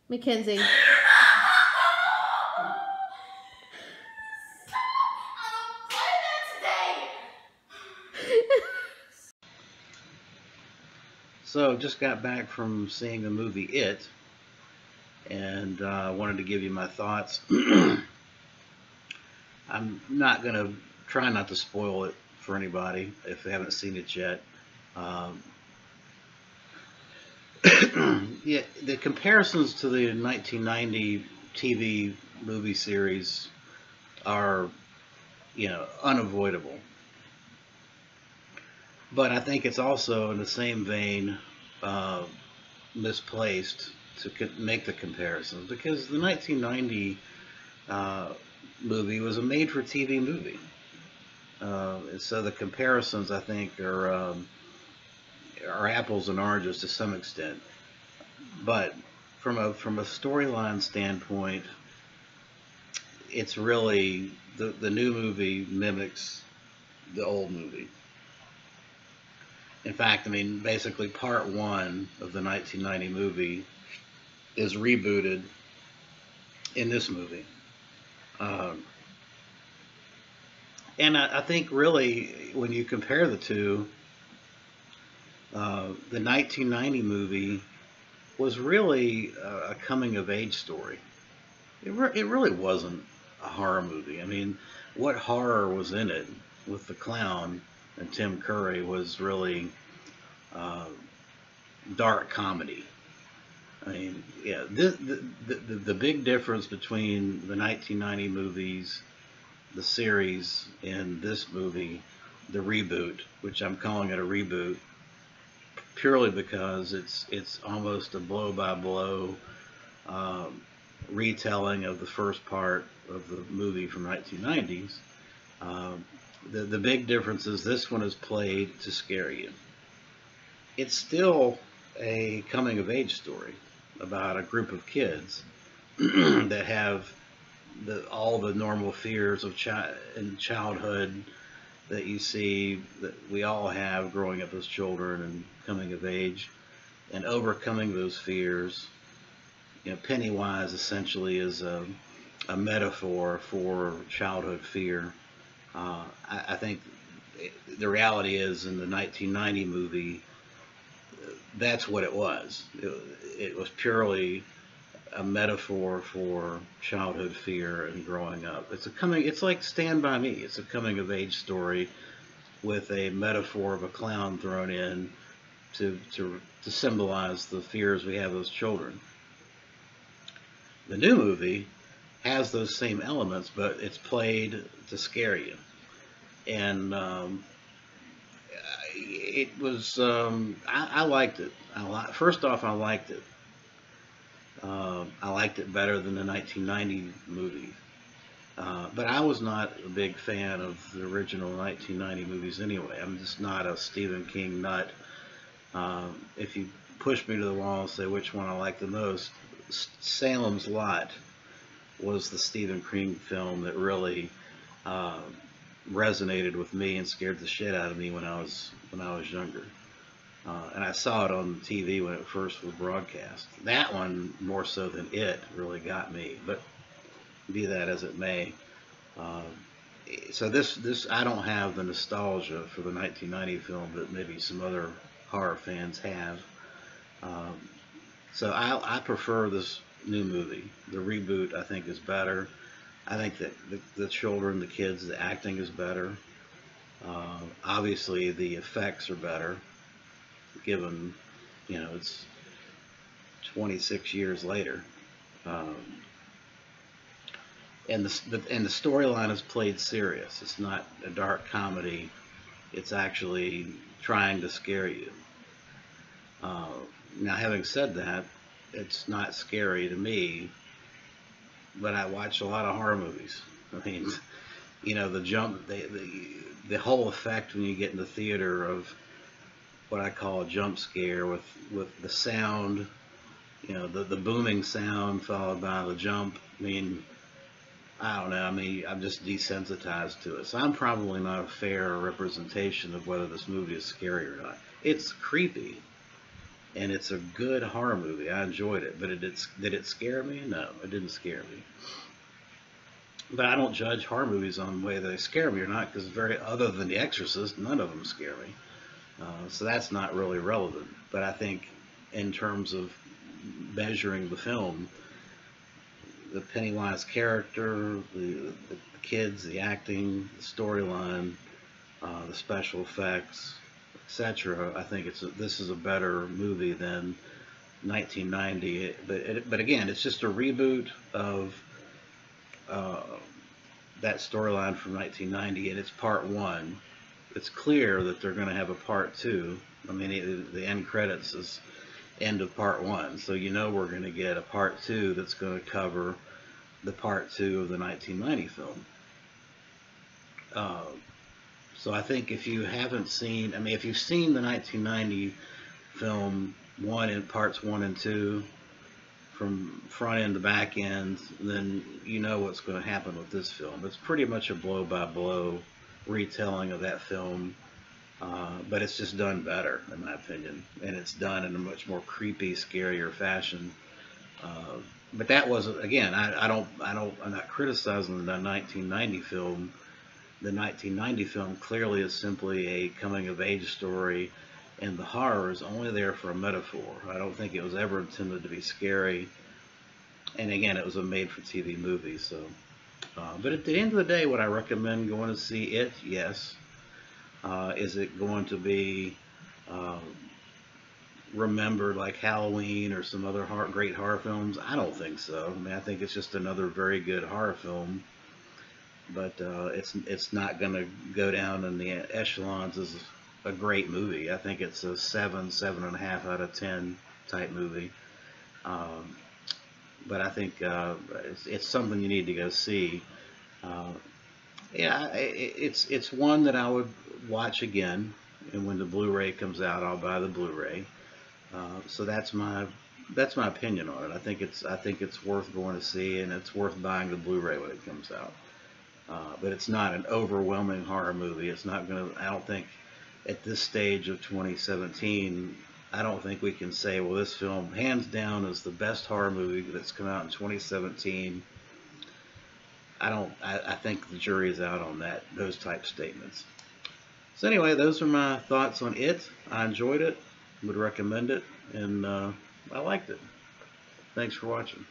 Mackenzie. So, just got back from seeing the movie It, and wanted to give you my thoughts. I'm not going to try not to spoil it for anybody if they haven't seen it yet. Um, yeah, the comparisons to the 1990 TV movie series are, unavoidable. But I think it's also in the same vein uh, misplaced to make the comparisons because the 1990 uh, movie was a made-for-TV movie. And so the comparisons, I think, are apples and oranges to some extent. But from a storyline standpoint, it's really the new movie mimics the old movie. In fact, I mean, basically, part one of the 1990 movie is rebooted in this movie. Um, and I think really, when you compare the two, the 1990 movie was really a coming of age story. It really wasn't a horror movie. I mean, what horror was in it with the clown and Tim Curry was really uh, dark comedy. I mean, yeah, the big difference between the 1990 movies, the series, and this movie, the reboot, which I'm calling it a reboot, purely because it's almost a blow by blow retelling of the first part of the movie from 1990s. Um, the big difference is this one is played to scare you. It's still a coming of age story about a group of kids that have all the normal fears of in childhood that you see that we all have growing up as children and coming of age and overcoming those fears. Pennywise essentially is a metaphor for childhood fear. I think the reality is in the 1990 movie, that's what it was. It was purely a metaphor for childhood fear and growing up. It's like Stand By Me. It's a coming of age story with a metaphor of a clown thrown in to symbolize the fears we have as children. The new movie has those same elements, but it's played to scare you. And it was, I liked it. First off, I liked it. I liked it better than the 1990 movie. But I was not a big fan of the original 1990 movies anyway. I'm just not a Stephen King nut. If you push me to the wall and say which one I like the most, Salem's Lot was the Stephen King film that really uh, resonated with me and scared the shit out of me when I was younger. And I saw it on TV when it first was broadcast. That one, more so than It, really got me. But be that as it may, uh, so this I don't have the nostalgia for the 1990 film that maybe some other horror fans have. Um, so I prefer this new movie. The reboot I think is better. I think that the children, the kids, the acting is better. Obviously, the effects are better, given it's 26 years later, um, and the storyline is played serious. It's not a dark comedy. It's actually trying to scare you. Uh, Now, having said that, it's not scary to me, but I watch a lot of horror movies. I mean, the jump, the whole effect when you get in the theater of what I call a jump scare with the sound, the booming sound followed by the jump. I mean, I don't know. I mean, I'm just desensitized to it. So I'm probably not a fair representation of whether this movie is scary or not. It's creepy. and it's a good horror movie. I enjoyed it, but did it scare me? No, it didn't scare me. But I don't judge horror movies on the way they scare me or not, because other than The Exorcist, none of them scare me. So that's not really relevant. But I think in terms of measuring the film, the Pennywise character, the kids, the acting, the storyline, the special effects, etc. I think this is a better movie than 1990. But again, it's just a reboot of uh, that storyline from 1990, and it's part one. It's clear that they're going to have a part two. I mean, the end credits is end of part one, so you know we're going to get a part two that's going to cover the part two of the 1990 film. Uh, so I think if you haven't seen, I mean, if you've seen the 1990 film one in parts one and two, from front end to back end, then you know what's going to happen with this film. It's pretty much a blow by blow retelling of that film, but it's just done better, in my opinion, and it's done in a much more creepy, scarier fashion. But that wasn't, again, I'm not criticizing the 1990 film. The 1990 film clearly is simply a coming of age story, and the horror is only there for a metaphor. I don't think it was ever intended to be scary. And again, it was a made-for-TV movie. So, but at the end of the day, would I recommend going to see it? Yes. Is it going to be remembered like Halloween or some other great horror films? I don't think so. I mean, I think it's just another very good horror film, but it's not going to go down in the echelons as a great movie. I think it's a 7.5 out of 10 type movie. But I think it's something you need to go see. Yeah, it's one that I would watch again, and when the Blu-ray comes out, I'll buy the Blu-ray. So that's my opinion on it. I think it's worth going to see, and it's worth buying the Blu-ray when it comes out. But it's not an overwhelming horror movie. It's not going to. I don't think at this stage of 2017, I don't think we can say, well, this film hands down is the best horror movie that's come out in 2017. I think the jury is out on those type statements. So anyway, those are my thoughts on it. I enjoyed it, would recommend it, and I liked it. Thanks for watching.